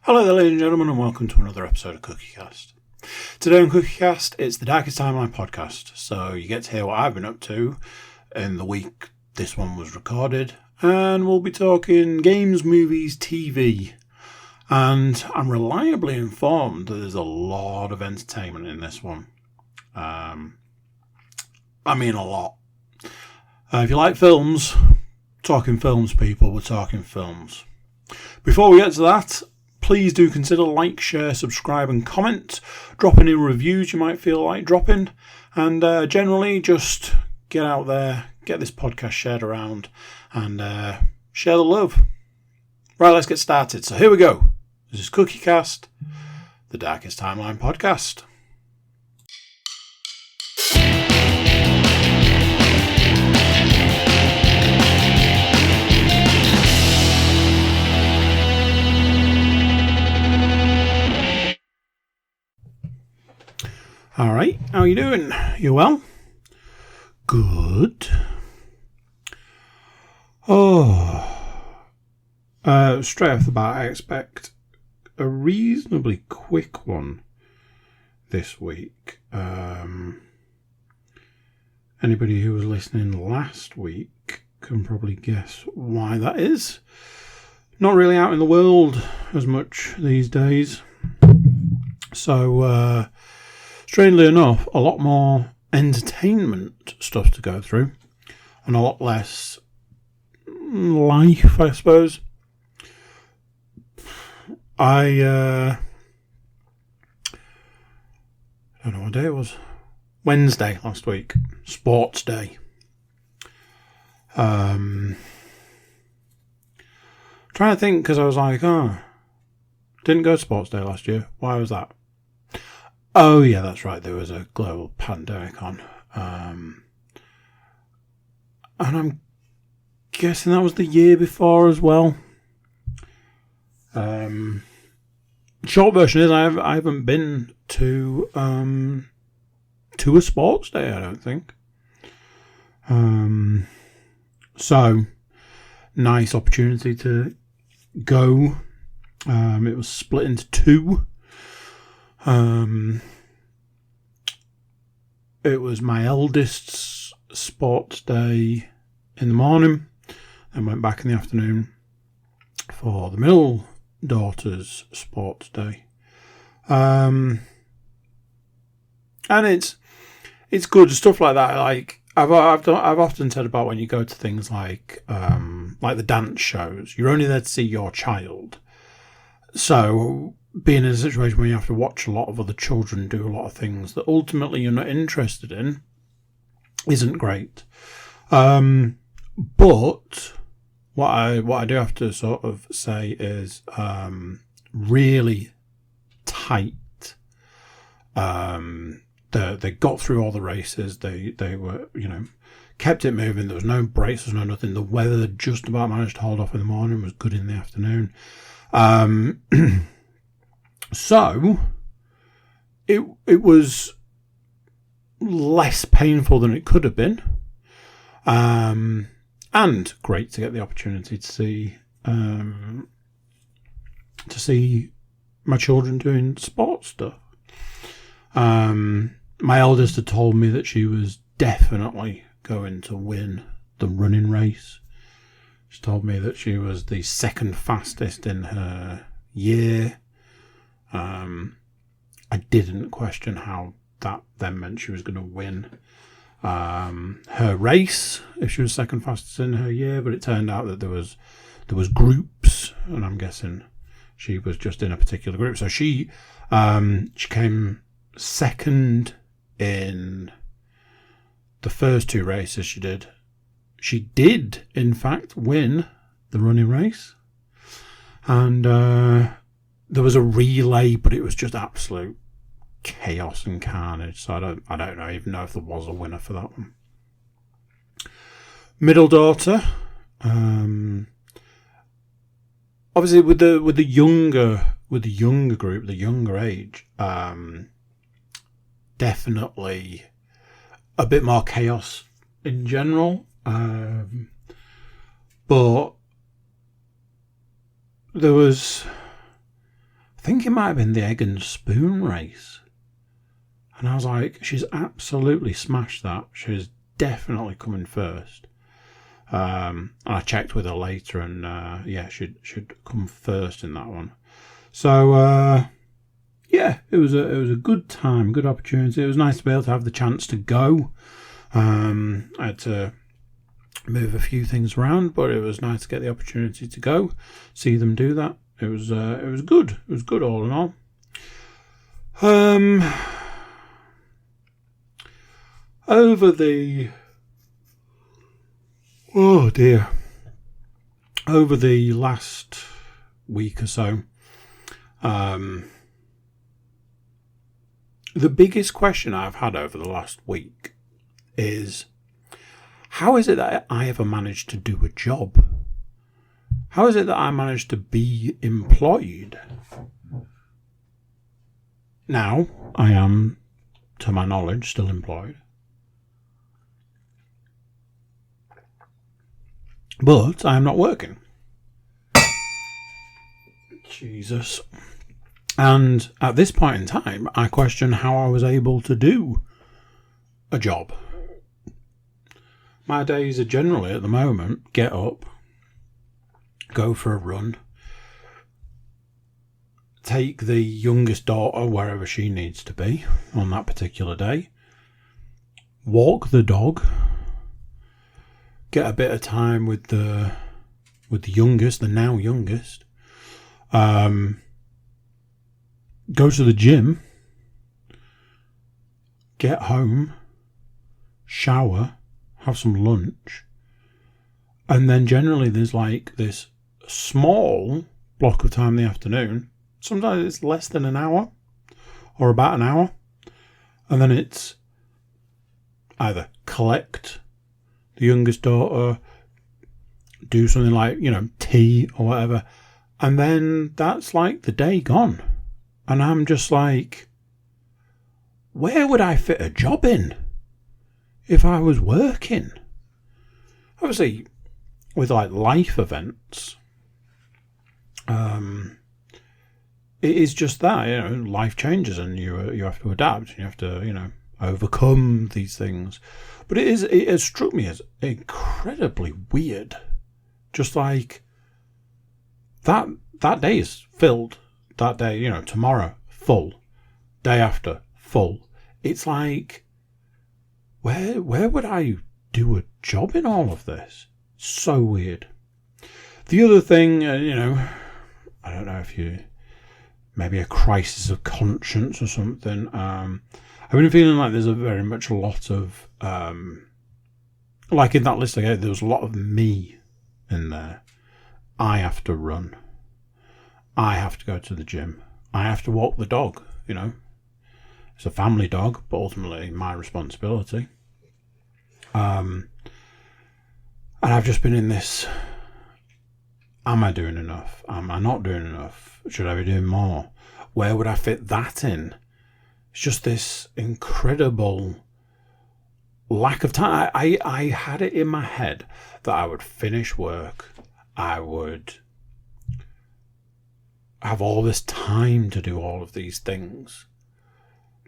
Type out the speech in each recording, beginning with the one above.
Hello there, ladies and gentlemen, and welcome to another episode of CookieCast. Today on CookieCast, it's the Darkest Timeline podcast, so you get to hear what I've been up to in the week this one was recorded, and we'll be talking games, movies, TV, and I'm reliably informed that there's a lot of entertainment in this one. I mean a lot. If you like films, talking films, people, we're talking films. Before we get to that, please do consider like, share, subscribe and comment. Drop any reviews you might feel like dropping. And generally just get out there, get this podcast shared around and share the love. Right, let's get started. So here we go. This is CookieCast, the Darkest Timeline podcast. All right, how are you doing? You well? Good. Straight off the bat, I expect a reasonably quick one this week. Anybody who was listening last week can probably guess why that is. Not really out in the world as much these days. So, strangely enough, a lot more entertainment stuff to go through and a lot less life, I suppose. I don't know what day it was. Wednesday last week. Sports day. Trying to think because I was like, didn't go to sports day last year. Why was that? Oh yeah, that's right. There was a global pandemic on. And I'm guessing that was the year before as well. Short version is I haven't been to a sports day, I don't think. So nice opportunity to go. It was split into two. It was my eldest's sports day in the morning and went back in the afternoon for the middle daughter's sports day. And it's good stuff like that. Like I've often said about when you go to things like the dance shows, you're only there to see your child. So being in a situation where you have to watch a lot of other children do a lot of things that ultimately you're not interested in isn't great. But what I do have to sort of say is really tight. They got through all the races. They were, kept it moving. There was no breaks, there was no nothing. The weather just about managed to hold off in the morning, was good in the afternoon. So it was less painful than it could have been, and great to get the opportunity to see my children doing sports stuff. My eldest had told me that she was definitely going to win the running race. She told me that she was the second fastest in her year. I didn't question how that then meant she was going to win her race if she was second fastest in her year, but it turned out that there was groups, and I'm guessing she was just in a particular group. So she came second in the first two races she did. She did, in fact, win the running race. And there was a relay, but it was just absolute chaos and carnage. So I don't even know if there was a winner for that one. Middle daughter, obviously with the younger group, the younger age, definitely a bit more chaos in general. But there was I think it might have been the egg and spoon race. And I was like, she's absolutely smashed that. She's definitely coming first. And I checked with her later, and she'd come first in that one. So it was a good time, good opportunity. It was nice to be able to have the chance to go. I had to move a few things around, but it was nice to get the opportunity to go, see them do that. It was good. It was good all in all. Over the last week or so, the biggest question I've had over the last week is, how is it that I ever managed to do a job? How is it that I managed to be employed? Now, I am, to my knowledge, still employed. But I am not working. Jesus. And at this point in time, I question how I was able to do a job. My days are generally, at the moment, get up, go for a run, take the youngest daughter wherever she needs to be on that particular day, walk the dog, get a bit of time with the youngest, the now youngest, go to the gym, get home, shower, have some lunch, and then generally there's like this small block of time in the afternoon. Sometimes it's less than an hour or about an hour, and then it's either collect the youngest daughter, do something like, tea or whatever, and then that's like the day gone. And I'm just like, where would I fit a job in if I was working? Obviously, with like life events, it is just that, life changes and you have to adapt and you have to, overcome these things. But it has struck me as incredibly weird. Just like that day is filled. That day, tomorrow, full. Day after, full. It's like, where would I do a job in all of this? So weird. The other thing, I don't know if maybe a crisis of conscience or something. I've been feeling like there's very much a lot of, like in that list I gave, there was a lot of me in there. I have to run. I have to go to the gym. I have to walk the dog, It's a family dog, but ultimately my responsibility. And I've just been in this, am I doing enough? Am I not doing enough? Should I be doing more? Where would I fit that in? It's just this incredible lack of time. I had it in my head that I would finish work. I would have all this time to do all of these things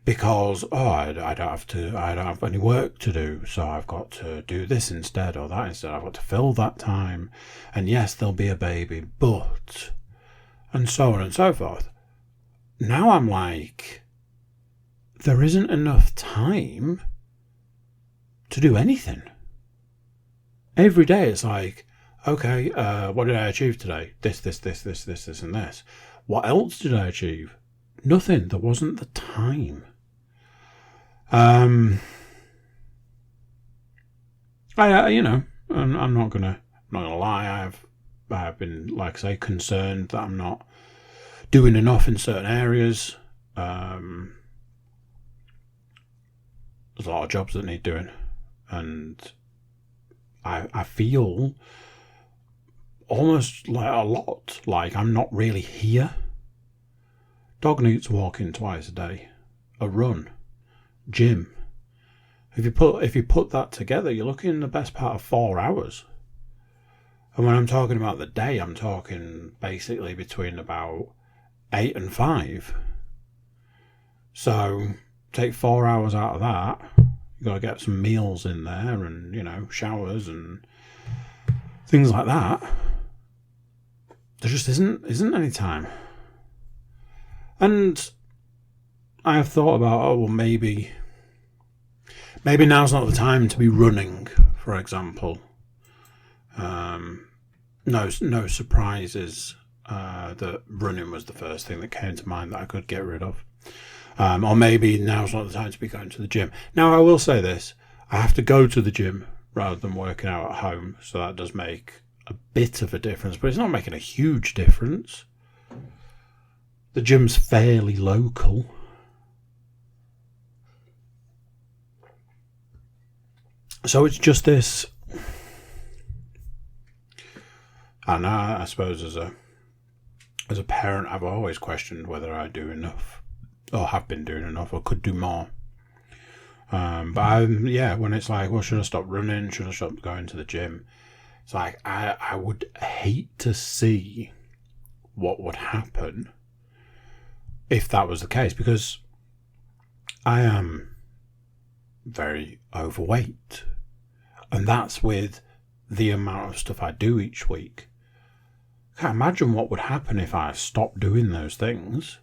because I don't have any work to do, so I've got to do this instead or that instead. I've got to fill that time, and yes, there'll be a baby, but, and so on and so forth. Now I'm like, there isn't enough time to do anything. Every day it's like, okay, what did I achieve today? This, and this. What else did I achieve? Nothing. There wasn't the time. I'm not gonna lie. I've been, like I say, concerned that I'm not doing enough in certain areas. There's a lot of jobs that need doing, and I feel almost like a lot like I'm not really here. Dog needs walking twice a day, a run, gym. If you put that together, you're looking in the best part of 4 hours. And when I'm talking about the day, I'm talking basically between about 8 and 5. So take 4 hours out of that. You've got to get some meals in there and, showers and things like that. There just isn't any time. And I have thought about, maybe now's not the time to be running, for example. No surprises that running was the first thing that came to mind that I could get rid of. Or maybe now's not the time to be going to the gym. Now, I will say this. I have to go to the gym rather than working out at home, so that does make a bit of a difference, but it's not making a huge difference. The gym's fairly local. So it's just this. And I suppose as a parent, I've always questioned whether I do enough, or have been doing enough, or could do more. But when it's like, well, should I stop running? Should I stop going to the gym? It's like, I would hate to see what would happen if that was the case, because I am very overweight. And that's with the amount of stuff I do each week. I can't imagine what would happen if I stopped doing those things.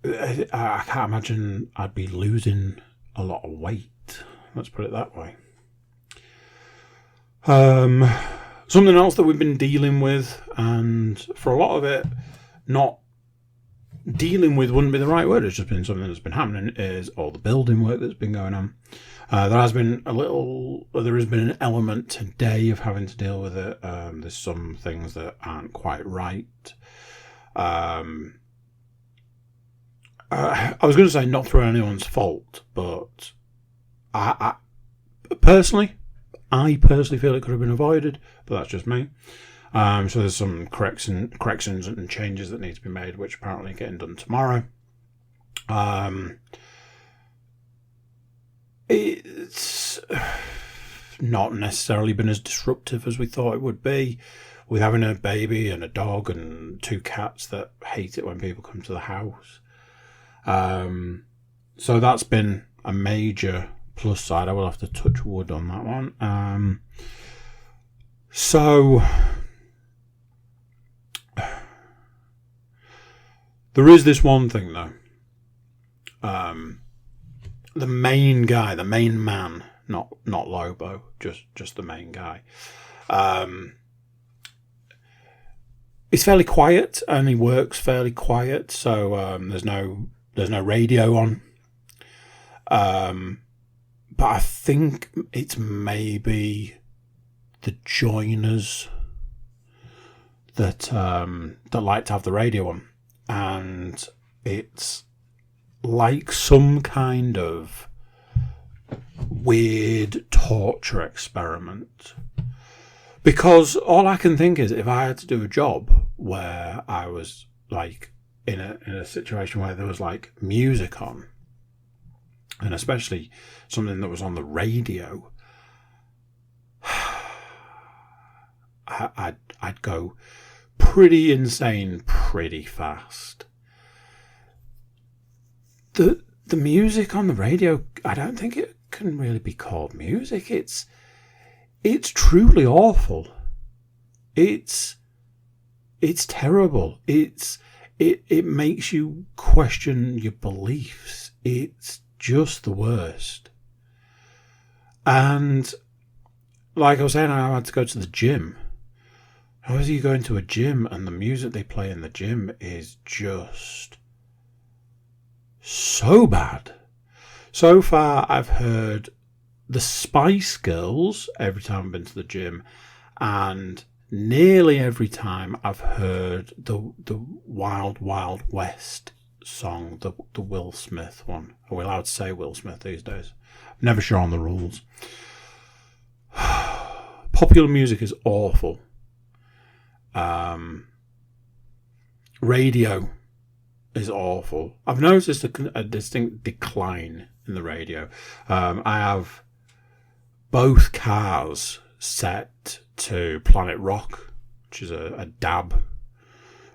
I can't imagine I'd be losing a lot of weight. Let's put it that way. Something else that we've been dealing with, and for a lot of it, not dealing with wouldn't be the right word. It's just been something that's been happening, is all the building work that's been going on. There has been an element today of having to deal with it. There's some things that aren't quite right. I was going to say not through anyone's fault, but I personally feel it could have been avoided, but that's just me. So there's some corrections and changes that need to be made, which apparently are getting done tomorrow. It's not necessarily been as disruptive as we thought it would be, with having a baby and a dog and 2 cats that hate it when people come to the house. So that's been a major plus side. I will have to touch wood on that one. So there is this one thing though. The main guy, the main man, not Lobo, just the main guy. He's fairly quiet and he works fairly quiet, so there's no radio on. But I think it's maybe the joiners that like to have the radio on, and it's like some kind of weird torture experiment. Because all I can think is, if I had to do a job where I was like in a situation where there was like music on, and especially something that was on the radio, I'd go pretty insane pretty fast. The music on the radio, I don't think it can really be called music. It's truly awful. It's terrible. It makes you question your beliefs. It's just the worst. And like I was saying, I had to go to the gym. How is you going to a gym and the music they play in the gym is just so bad. So far, I've heard the Spice Girls every time I've been to the gym, and nearly every time I've heard the Wild Wild West song, the Will Smith one. Are we allowed to say Will Smith these days? I'm never sure on the rules. Popular music is awful. Radio is awful. I've noticed a distinct decline in the radio. I have both cars set to Planet Rock, which is a DAB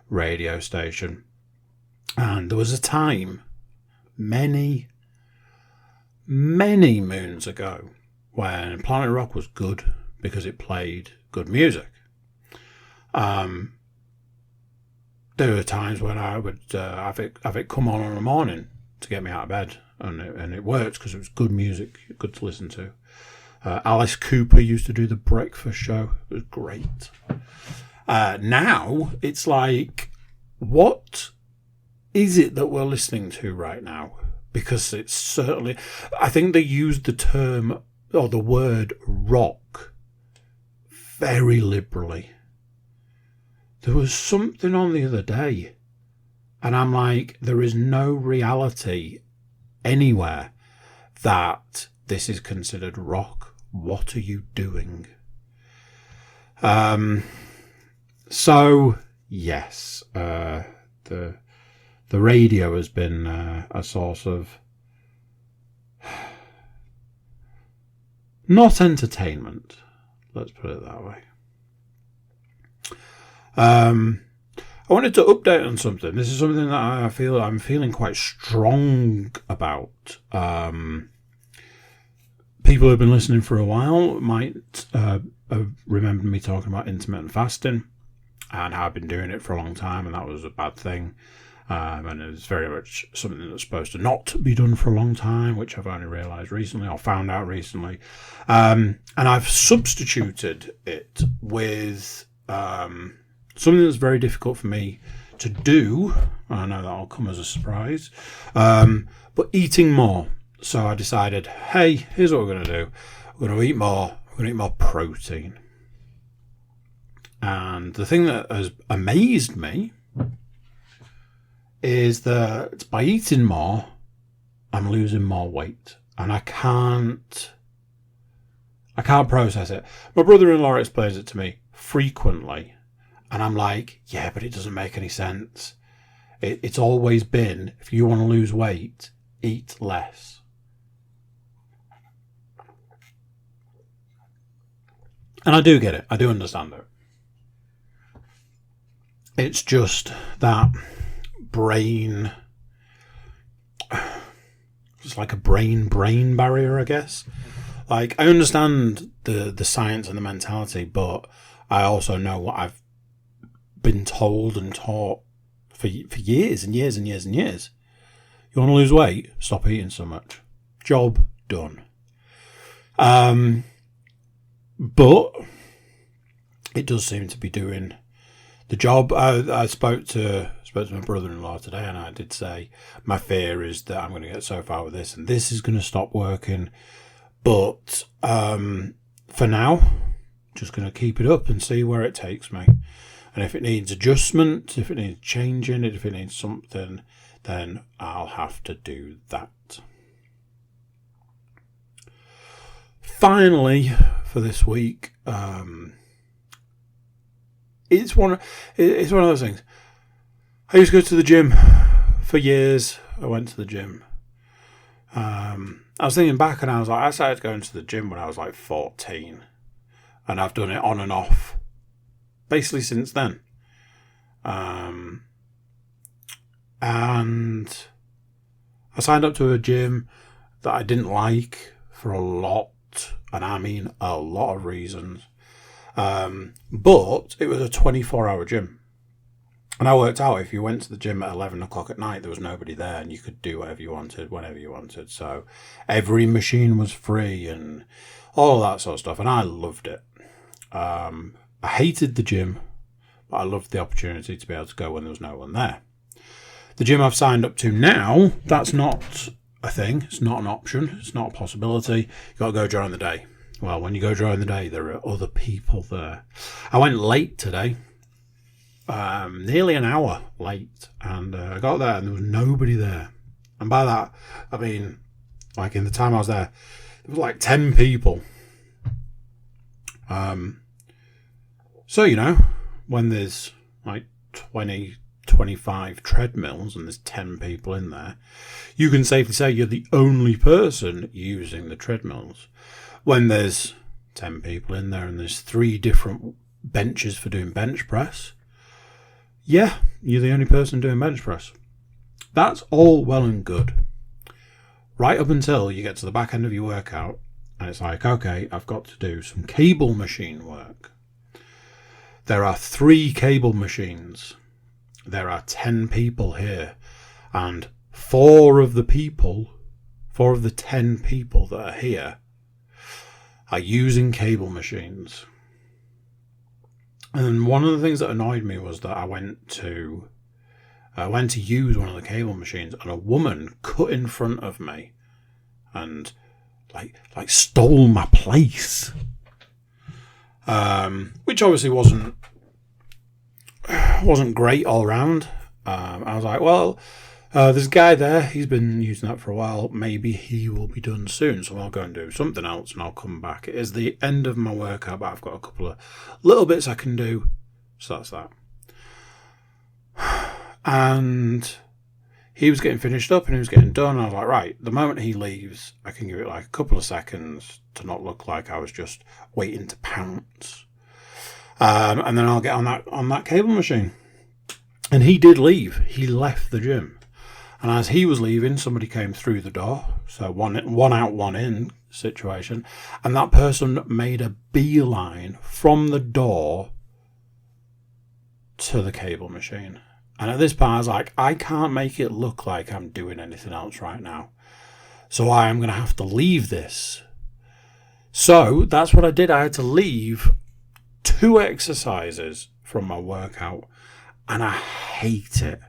radio station. And there was a time, many moons ago, when Planet Rock was good because it played good music. There were times when I would have it come on in the morning to get me out of bed, and it worked because it was good music, good to listen to. Alice Cooper used to do the breakfast show. It was great. Now it's like, what is it that we're listening to right now? Because it's certainly, I think they used the term or the word rock very liberally. There was something on the other day, and I'm like, there is no reality anywhere that this is considered rock. What are you doing? So yes, the radio has been a source of not entertainment. Let's put it that way. I wanted to update on something. This is something that I'm feeling quite strong about. People who have been listening for a while might have remembered me talking about intermittent fasting and how I've been doing it for a long time, and that was a bad thing. And it's very much something that's supposed to not be done for a long time, which I've only realised recently, or found out recently. And I've substituted it with something that's very difficult for me to do. I know that'll come as a surprise. But eating more. So I decided, hey, here's what we're going to do. We're going to eat more. We're going to eat more protein. And the thing that has amazed me is that by eating more, I'm losing more weight. And I can't process it. My brother-in-law explains it to me frequently. And I'm like, yeah, but it doesn't make any sense. It's always been, if you want to lose weight, eat less. And I do get it. I do understand it. It's just that brain, it's like a brain barrier, I guess. Like, I understand the science and the mentality, but I also know what I've been told and taught for years and years and years and years. You want to lose weight? Stop eating so much. Job done. But it does seem to be doing the job. I spoke to my brother-in-law today, and I did say my fear is that I'm going to get so far with this, and this is going to stop working. But for now, just going to keep it up and see where it takes me. And if it needs adjustment, if it needs changing, if it needs something, then I'll have to do that. Finally, for this week, it's one of those things. I used to go to the gym for years. I went to the gym. I was thinking back, and I was like, I started going to the gym when I was like 14, and I've done it on and off basically since then. And I signed up to a gym that I didn't like for a lot, and I mean a lot of reasons. But it was a 24-hour gym. And I worked out if you went to the gym at 11 o'clock at night, there was nobody there, and you could do whatever you wanted, whenever you wanted. So every machine was free and all of that sort of stuff. And I loved it. I hated the gym, but I loved the opportunity to be able to go when there was no one there. The gym I've signed up to now, that's not a thing. It's not an option. It's not a possibility. You've got to go during the day. Well, when you go during the day, there are other people there. I went late today, nearly an hour late, and I got there and there was nobody there. And by that, I mean, like in the time I was there was like 10 people. So, you know, when there's like 20, 25 treadmills and there's 10 people in there, you can safely say you're the only person using the treadmills. When there's 10 people in there and there's 3 different benches for doing bench press, yeah, you're the only person doing bench press. That's all well and good. Right up until you get to the back end of your workout and it's like, okay, I've got to do some cable machine work. There are 3 cable machines. There are 10 people here. And 4 of the 10 people that are here are using cable machines. And one of the things that annoyed me was that I went to use one of the cable machines and a woman cut in front of me and like stole my place. Which obviously wasn't great all round. I was like, well, there's a guy there, he's been using that for a while, maybe he will be done soon, so I'll go and do something else and I'll come back. It is the end of my workout, but I've got a couple of little bits I can do, so that's that. And he was getting finished up and he was getting done, and I was like, right, the moment he leaves, I can give it like a couple of seconds to not look like I was just waiting to pounce. And then I'll get on that cable machine. And he did leave. He left the gym. And as he was leaving, somebody came through the door. So one out, one in situation. And that person made a beeline from the door to the cable machine. And at this point, I was like, I can't make it look like I'm doing anything else right now. So I am going to have to leave this. So that's what I did. I had to leave 2 exercises from my workout. And I hate it.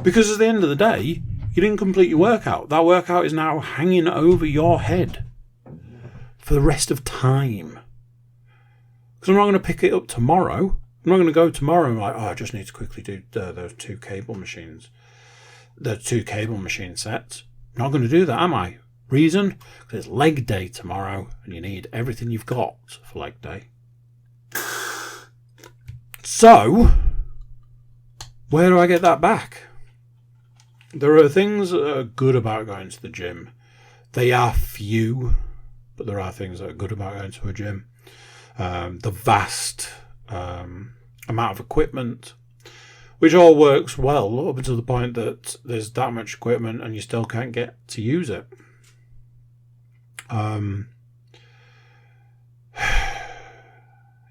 Because at the end of the day, you didn't complete your workout. That workout is now hanging over your head for the rest of time. Because I'm not going to pick it up tomorrow. I'm not going to go tomorrow and like, I just need to quickly do those 2 cable machines. The 2 cable machine sets. I'm not going to do that, am I? Reason? Because it's leg day tomorrow and you need everything you've got for leg day. So, where do I get that back? There are things that are good about going to the gym. They are few, but there are things that are good about going to a gym. The vast amount of equipment, which all works well up until the point that there's that much equipment and you still can't get to use it.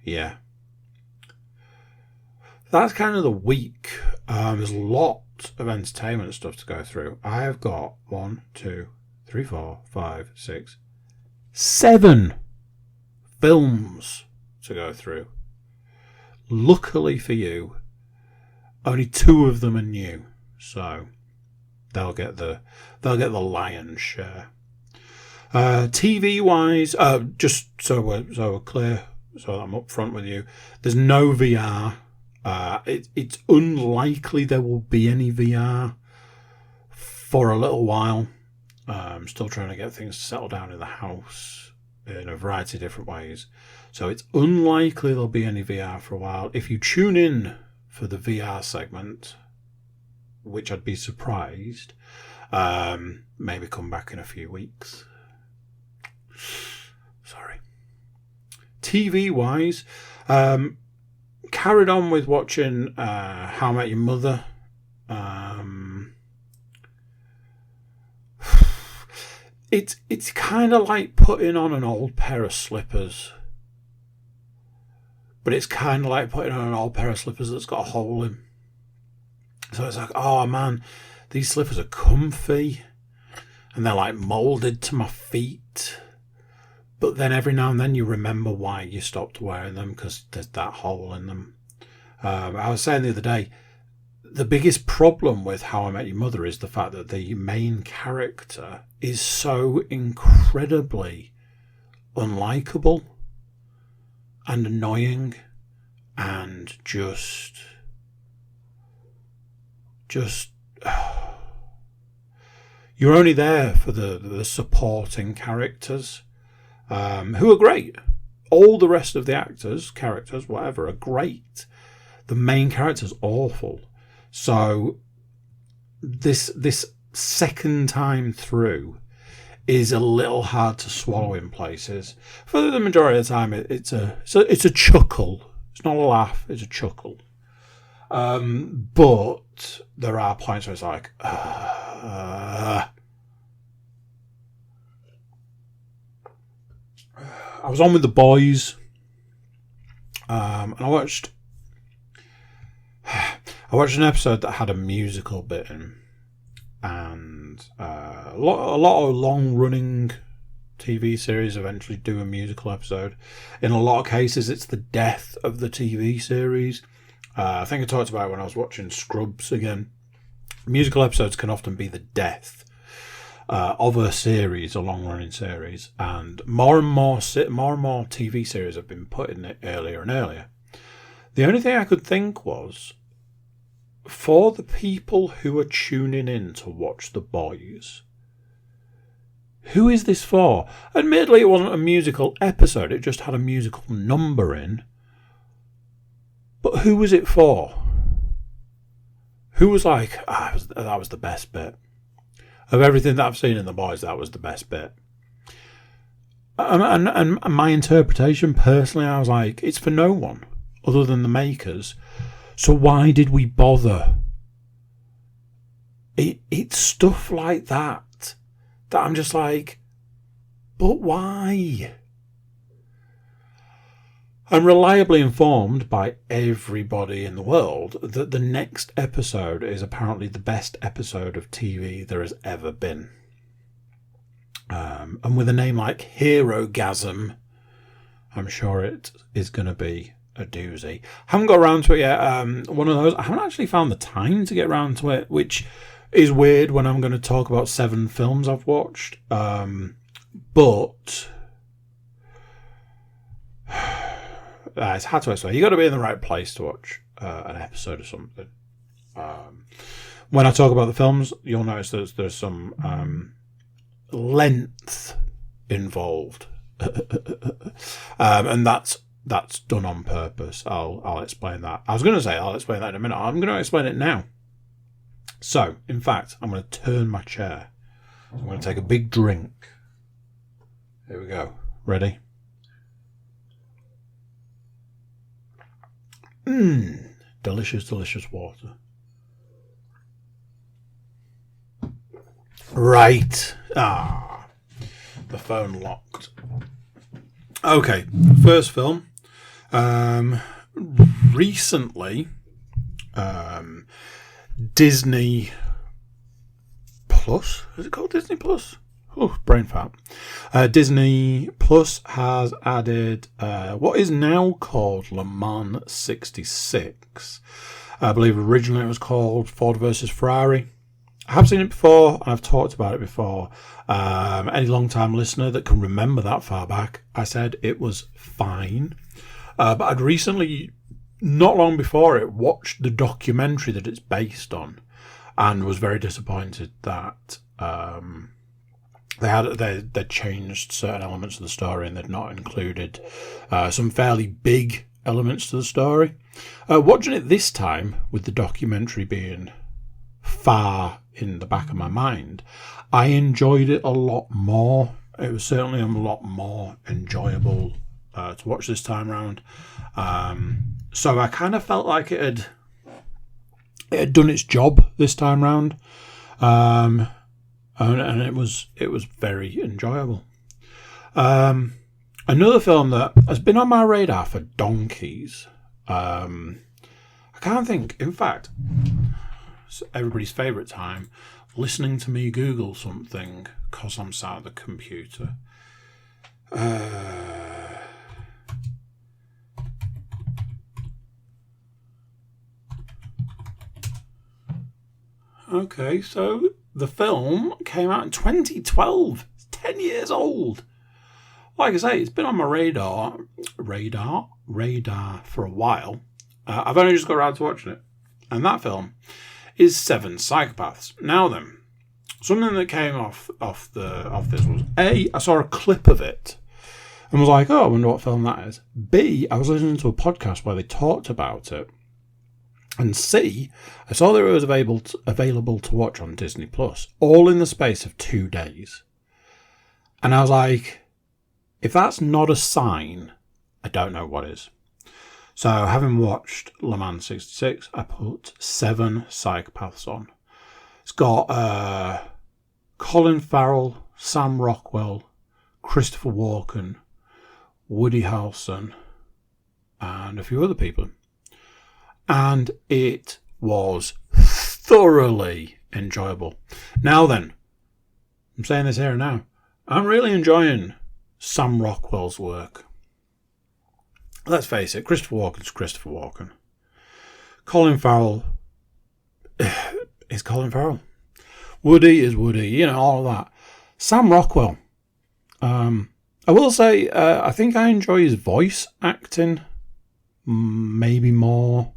Yeah. That's kind of the week. There's a lot of entertainment stuff to go through. I have got 1, 2, 3, 4, 5, 6, 7 films to go through. Luckily for you, only 2 of them are new, so they'll get the lion's share. TV wise, just so we're clear, so I'm up front with you. There's no VR. It's unlikely there will be any VR for a little while. I'm still trying to get things settled down in the house in a variety of different ways. So it's unlikely there'll be any VR for a while. If you tune in for the VR segment, which I'd be surprised, maybe come back in a few weeks. Sorry. TV-wise, carried on with watching How I Met Your Mother. It's kind of like putting on an old pair of slippers. But it's kind of like putting on an old pair of slippers that's got a hole in. So it's like, oh man, these slippers are comfy. And they're like moulded to my feet. But then every now and then you remember why you stopped wearing them because there's that hole in them. I was saying the other day, the biggest problem with How I Met Your Mother is the fact that the main character is so incredibly unlikable and annoying and just you're only there for the supporting characters, who are great. All the rest of the characters, whatever, are great. The main character's awful. So this second time through is a little hard to swallow in places. For the majority of the time, it's a chuckle. It's not a laugh. It's a chuckle. But there are points where it's like, I was on with the boys, and I watched an episode that had a musical bit in, and a lot of long-running TV series eventually do a musical episode. In a lot of cases, it's the death of the TV series. I think I talked about it when I was watching Scrubs again. Musical episodes can often be the death of a series, a long-running series, and more and more TV series have been putting it earlier and earlier. The only thing I could think was, for the people who are tuning in to watch The Boys, who is this for? Admittedly, it wasn't a musical episode, it just had a musical number in. But who was it for? Who was like, that was the best bit. Of everything that I've seen in The Boys, that was the best bit. And my interpretation, personally, I was like, it's for no one other than the makers. So why did we bother? It's stuff like that I'm just like, but why? I'm reliably informed by everybody in the world that the next episode is apparently the best episode of TV there has ever been. And with a name like Herogasm, I'm sure it is going to be a doozy. Haven't got around to it yet. One of those, I haven't actually found the time to get around to it, which is weird when I'm going to talk about 7 films I've watched. But it's hard to explain. You got to be in the right place to watch an episode of something. When I talk about the films, you'll notice there's some length involved, and that's done on purpose. I'll explain that. I was going to say I'll explain that in a minute. I'm going to explain it now. So, in fact, I'm going to turn my chair. So I'm going to take a big drink. Here we go. Ready? Delicious, delicious water. Right. The phone locked. Okay, first film. Recently, Disney Plus. Is it called Disney Plus? Oh, brain fart. Disney Plus has added what is now called Le Mans 66. I believe originally it was called Ford versus Ferrari. I have seen it before, and I've talked about it before. Any long-time listener that can remember that far back, I said it was fine. But I'd recently, not long before it, watched the documentary that it's based on, and was very disappointed that they changed certain elements of the story, and they'd not included some fairly big elements to the story. Watching it this time, with the documentary being far in the back of my mind, I enjoyed it a lot more. It was certainly a lot more enjoyable to watch this time round. So I kind of felt like it had done its job this time round, and it was very enjoyable. Another film that has been on my radar for donkeys. I can't think. In fact, it's everybody's favourite time, listening to me Google something because I'm sat at the computer. Okay, so the film came out in 2012. It's 10 years old. Like I say, it's been on my radar for a while. I've only just got around to watching it. And that film is Seven Psychopaths. Now then, something that came off this was, A, I saw a clip of it and was like, oh, I wonder what film that is. B, I was listening to a podcast where they talked about it. And C, I saw that it was available to watch on Disney Plus, all in the space of 2 days. And I was like, if that's not a sign, I don't know what is. So having watched Le Mans 66, I put 7 Psychopaths on. It's got Colin Farrell, Sam Rockwell, Christopher Walken, Woody Harrelson, and a few other people. And it was thoroughly enjoyable. Now then, I'm saying this here and now, I'm really enjoying Sam Rockwell's work. Let's face it, Christopher Walken's Christopher Walken. Colin Farrell is Colin Farrell. Woody is Woody, you know, all of that. Sam Rockwell. I will say, I think I enjoy his voice acting maybe more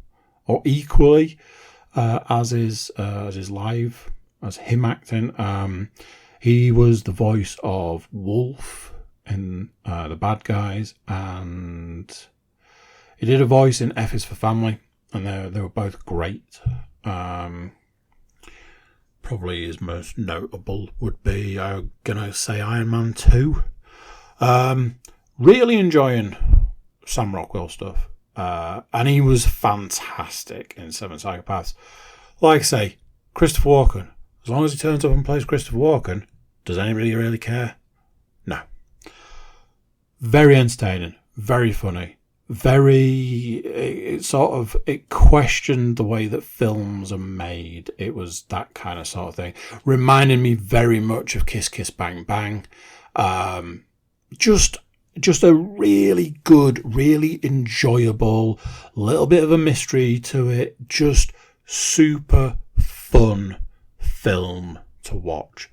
or equally as his live, as him acting. He was the voice of Wolf in The Bad Guys, and he did a voice in F is for Family, and they were both great. Probably his most notable would be, I'm gonna say, Iron Man 2. Really enjoying Sam Rockwell stuff, and he was fantastic in 7 Psychopaths. Like I say, Christopher Walken. As long as he turns up and plays Christopher Walken, does anybody really care? No. Very entertaining, very funny, it questioned the way that films are made. It was that kind of sort of thing. Reminded me very much of Kiss Kiss Bang Bang. Just a really good, really enjoyable, little bit of a mystery to it. Just super fun film to watch.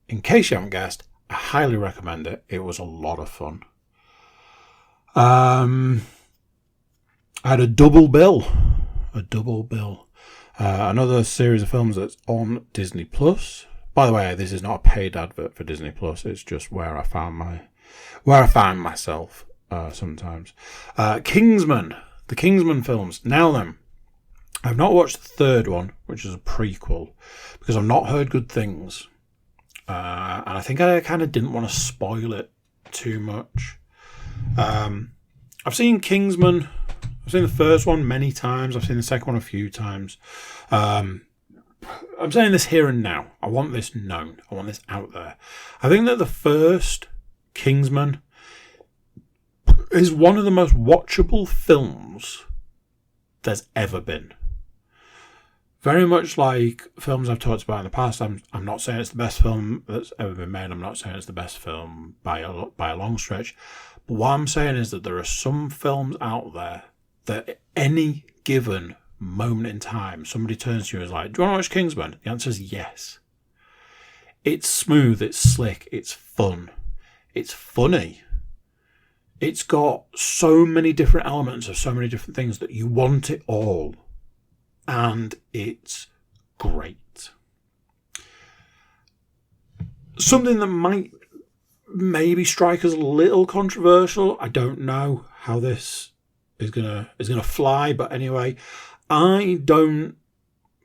In case you haven't guessed, I highly recommend it. It was a lot of fun. I had a double bill. Another series of films that's on Disney Plus. By the way, this is not a paid advert for Disney Plus. It's just where I find myself sometimes. Kingsman, the Kingsman films. Now then, I've not watched the third one, which is a prequel, because I've not heard good things. And I think I kind of didn't want to spoil it too much. I've seen Kingsman. I've seen the first one many times. I've seen the second one a few times. I'm saying this here and now. I want this known. I want this out there. I think that the first Kingsman is one of the most watchable films there's ever been. Very much like films I've talked about in the past. I'm not saying it's the best film that's ever been made. I'm not saying it's the best film by a long stretch. But what I'm saying is that there are some films out there that at any given moment in time, somebody turns to you and is like, do you want to watch Kingsman? The answer is yes. It's smooth, it's slick, it's fun, it's funny. It's got so many different elements of so many different things that you want it all. And it's great. Something that might maybe strike as a little controversial. I don't know how this is gonna fly, but anyway, I don't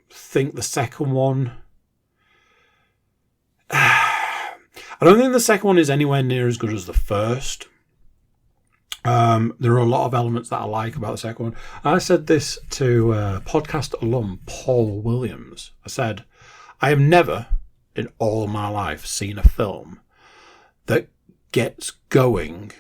think the second one. I don't think the second one is anywhere near as good as the first. There are a lot of elements that I like about the second one. I said this to podcast alum Paul Williams. I said, I have never in all my life seen a film that gets going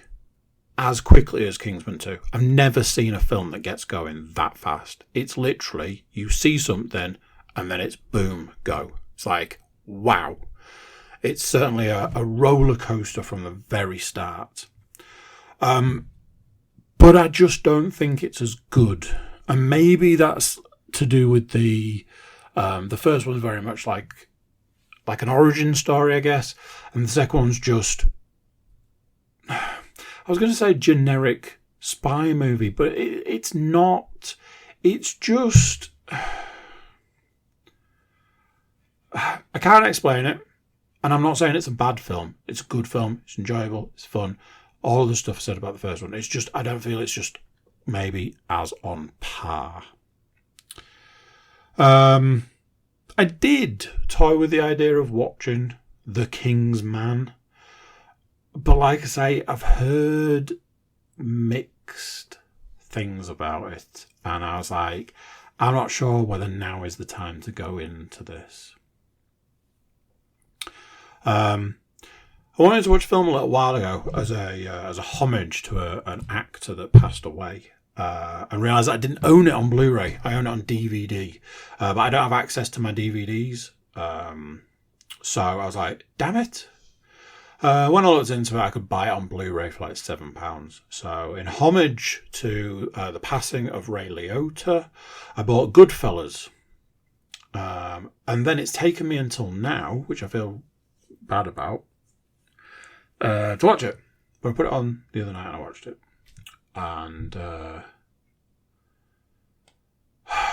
as quickly as Kingsman 2. I've never seen a film that gets going that fast. It's literally, you see something and then it's boom, go. It's like, wow. It's certainly a roller coaster from the very start. But I just don't think it's as good. And maybe that's to do with the first one's very much like an origin story, I guess. And the second one's just, I was going to say generic spy movie, but it's not. It's just, I can't explain it. And I'm not saying it's a bad film. It's a good film. It's enjoyable. It's fun. All the stuff I said about the first one. It's just, I don't feel it's just maybe as on par. I did toy with the idea of watching The King's Man. But like I say, I've heard mixed things about it, and I was like, I'm not sure whether now is the time to go into this. I wanted to watch a film a little while ago as a homage to an actor that passed away, and realised that I didn't own it on Blu-ray. I own it on DVD, but I don't have access to my DVDs. So I was like, damn it. When I looked into it, I could buy it on Blu-ray for like £7. So in homage to the passing of Ray Liotta, I bought Goodfellas. And then it's taken me until now, which I feel bad about, to watch it. But I put it on the other night and I watched it. And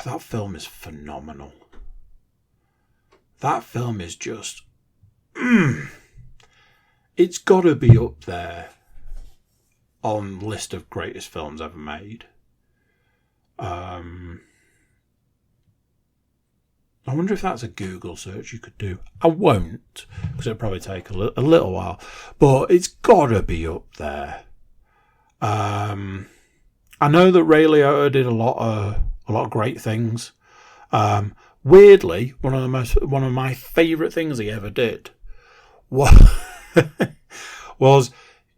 that film is phenomenal. That film is just... It's got to be up there on the list of greatest films ever made. I wonder if that's a Google search you could do. I won't, because it'll probably take a little while. But it's got to be up there. I know that Ray Liotta did a lot of great things. Weirdly, one of my favourite things he ever did was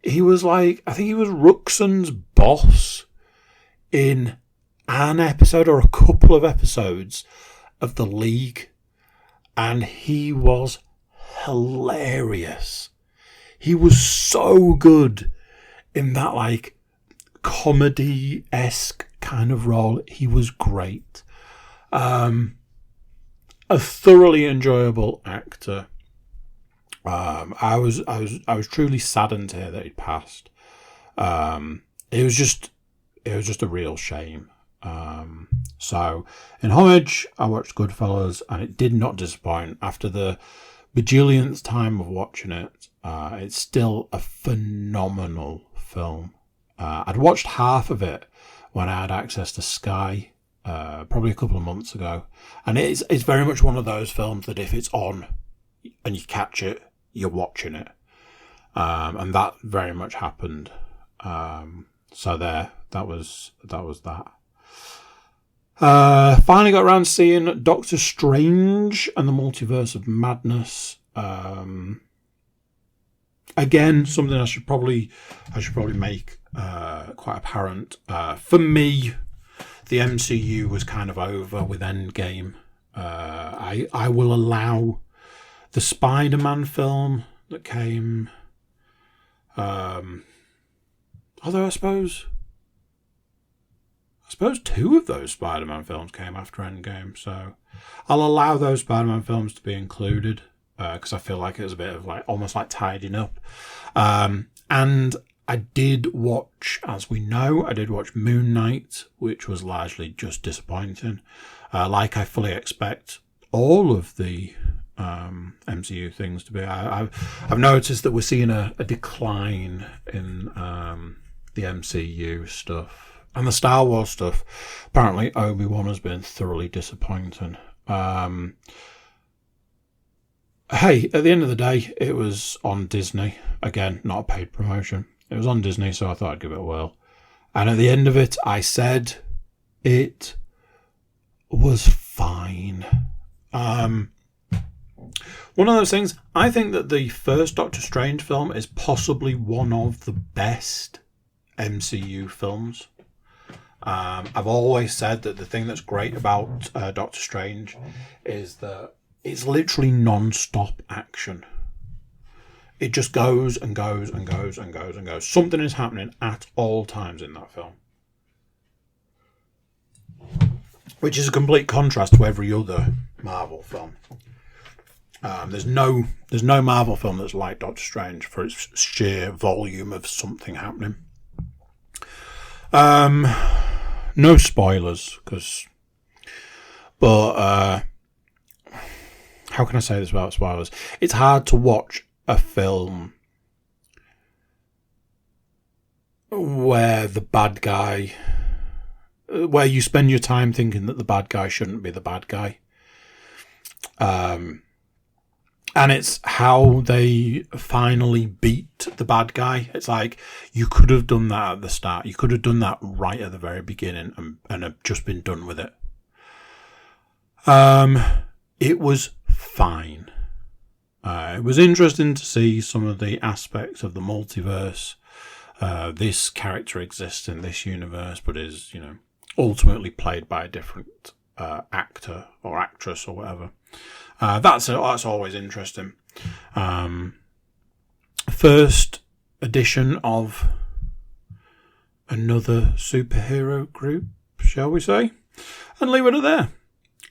he was like, I think he was Ruxin's boss in an episode or a couple of episodes of The League, and he was hilarious. He was so good in that like comedy-esque kind of role. He was great. A thoroughly enjoyable actor. I was truly saddened to hear that he'd passed. It was just a real shame. So in homage, I watched Goodfellas, and it did not disappoint. After the bajillionth time of watching it, it's still a phenomenal film. I'd watched half of it when I had access to Sky, probably a couple of months ago, and it's very much one of those films that if it's on and you catch it, you're watching it, and that very much happened. So that was that. Finally got around to seeing Doctor Strange and the Multiverse of Madness. Again, something I should probably make quite apparent. For me, the MCU was kind of over with Endgame. I will allow the Spider-Man film that came. Although I suppose two of those Spider-Man films came after Endgame, so I'll allow those Spider-Man films to be included, because I feel like it was a bit of like almost like tidying up. And I did watch, as we know, Moon Knight, which was largely just disappointing. Like I fully expect all of the MCU things to be. I've noticed that we're seeing a decline in the MCU stuff. And the Star Wars stuff. Apparently Obi-Wan has been thoroughly disappointing. Hey, at the end of the day, it was on Disney. Again, not a paid promotion. It was on Disney, so I thought I'd give it a whirl. And at the end of it, I said it was fine. One of those things, I think that the first Doctor Strange film is possibly one of the best MCU films. I've always said that the thing that's great about Doctor Strange is that it's literally non-stop action. It just goes and goes and goes and goes and goes. Something is happening at all times in that film, which is a complete contrast to every other Marvel film. There's no Marvel film that's like Doctor Strange for its sheer volume of something happening. No spoilers, but how can I say this without spoilers? It's hard to watch a film where the bad guy, where you spend your time thinking that the bad guy shouldn't be the bad guy. And it's how they finally beat the bad guy. It's like, you could have done that at the start. You could have done that right at the very beginning and have just been done with it. It was fine. It was interesting to see some of the aspects of the multiverse. This character exists in this universe, but is, ultimately played by a different actor or actress or whatever. That's always interesting. First edition of another superhero group, shall we say, and leave it at there.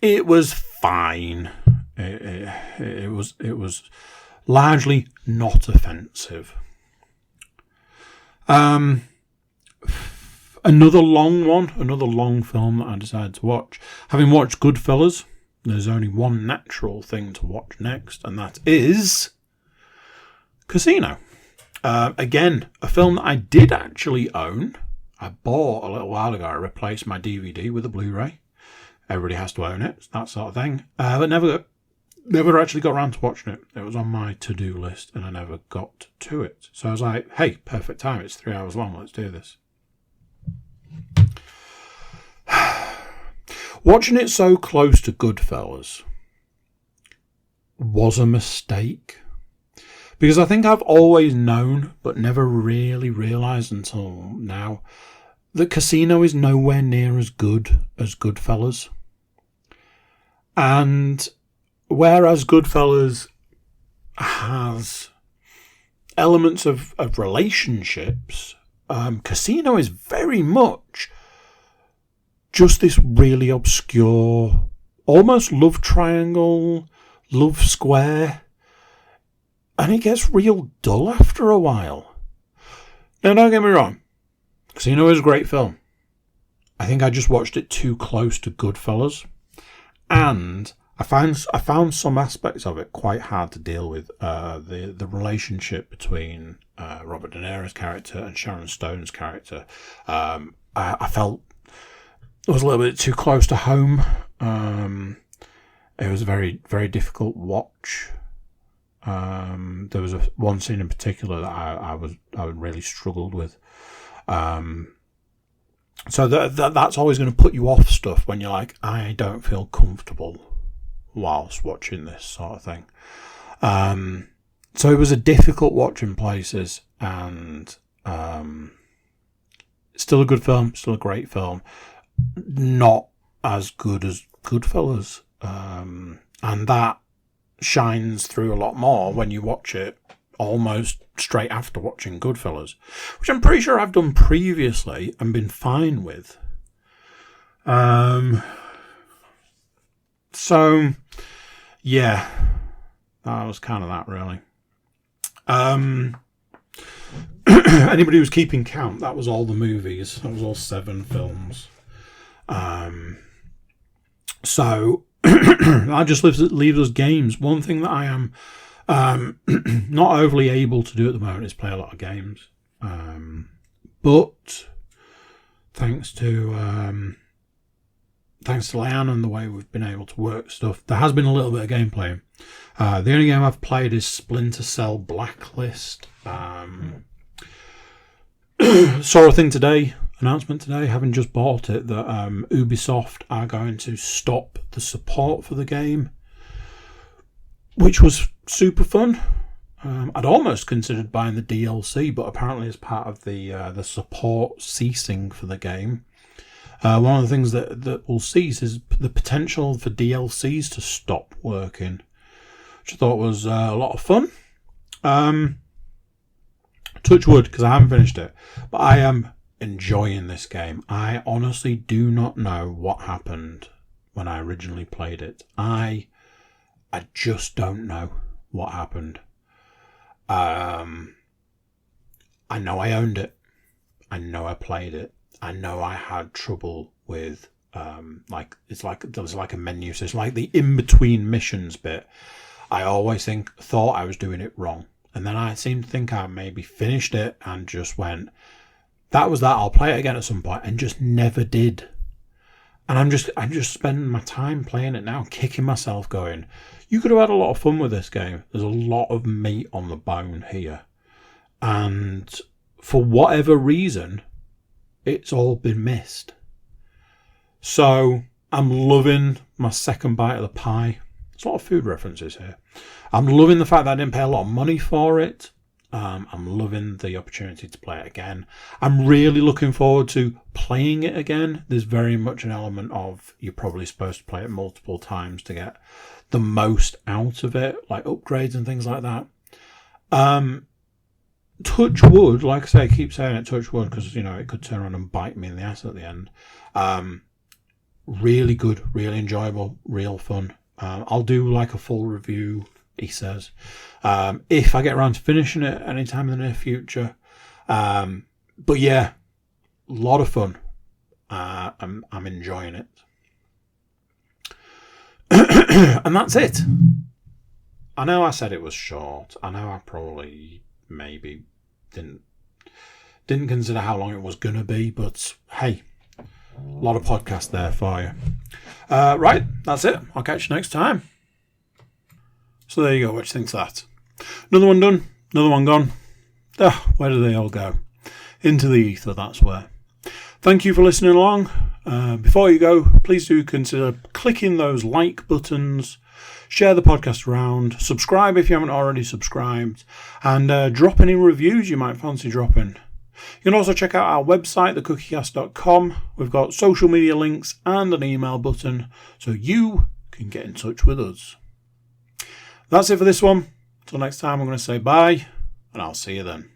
It was fine. It was largely not offensive. Another long film that I decided to watch. Having watched Goodfellas, there's only one natural thing to watch next, and that is Casino. Again, a film that I did actually own. I bought a little while ago. I replaced my DVD with a Blu-ray. Everybody has to own it, that sort of thing. But never actually got around to watching it. It was on my to-do list, and I never got to it. So I was like, hey, perfect time. It's 3 hours long. Let's do this. Watching it so close to Goodfellas was a mistake. Because I think I've always known, but never really realised until now, that Casino is nowhere near as good as Goodfellas. And whereas Goodfellas has elements of relationships, Casino is very much just this really obscure, almost love triangle, love square, and it gets real dull after a while. Now, don't get me wrong, Casino is a great film. I think I just watched it too close to Goodfellas, and I found some aspects of it quite hard to deal with. The relationship between Robert De Niro's character and Sharon Stone's character, I felt it was a little bit too close to home. It was a very, very difficult watch. There was one scene in particular that I really struggled with. So that's always going to put you off stuff when you're like, I don't feel comfortable whilst watching this sort of thing. So it was a difficult watch in places, and still a good film, still a great film. Not as good as Goodfellas, and that shines through a lot more when you watch it almost straight after watching Goodfellas, which I'm pretty sure I've done previously and been fine with. So yeah, that was kind of that, really. Anybody who's keeping count, that was all the movies. That was all 7 films. So that just leaves us games. One thing that I am not overly able to do at the moment is play a lot of games. But thanks to Leanne and the way we've been able to work stuff, there has been a little bit of gameplay. The only game I've played is Splinter Cell Blacklist. Saw a thing today, announcement today, having just bought it, that Ubisoft are going to stop the support for the game, which was super fun. I'd almost considered buying the DLC, but apparently as part of the support ceasing for the game, one of the things that will cease is the potential for DLCs to stop working, which I thought was a lot of fun. Touch wood, because I haven't finished it, but I am enjoying this game. I honestly do not know what happened when I originally played it. I just don't know what happened. I know I owned it. I know I played it. I know I had trouble with there's like a menu, so it's like the in-between missions bit. I always thought I was doing it wrong. And then I seemed to think I maybe finished it and just went, that was that, I'll play it again at some point, and just never did. And I'm just spending my time playing it now, kicking myself going, you could have had a lot of fun with this game. There's a lot of meat on the bone here. And for whatever reason, it's all been missed. So I'm loving my second bite of the pie. There's a lot of food references here. I'm loving the fact that I didn't pay a lot of money for it. I'm loving the opportunity to play it again. I'm really looking forward to playing it again. There's very much an element of you're probably supposed to play it multiple times to get the most out of it, like upgrades and things like that. Touch wood, like I say, I keep saying it, touch wood, because it could turn around and bite me in the ass at the end. Really good, really enjoyable, real fun. I'll do like a full review, he says, if I get around to finishing it anytime in the near future. But yeah, a lot of fun. I'm enjoying it. And that's it. I know I said it was short. I know I probably maybe didn't consider how long it was going to be, but hey, a lot of podcast there for you. Right, that's it. I'll catch you next time. So there you go. What do you think of that? Another one done. Another one gone. Where do they all go? Into the ether, that's where. Thank you for listening along. Before you go, please do consider clicking those like buttons, share the podcast around, subscribe if you haven't already subscribed, and drop any reviews you might fancy dropping. You can also check out our website, thecookiecast.com. We've got social media links and an email button, so you can get in touch with us. That's it for this one. Until next time, I'm going to say bye, and I'll see you then.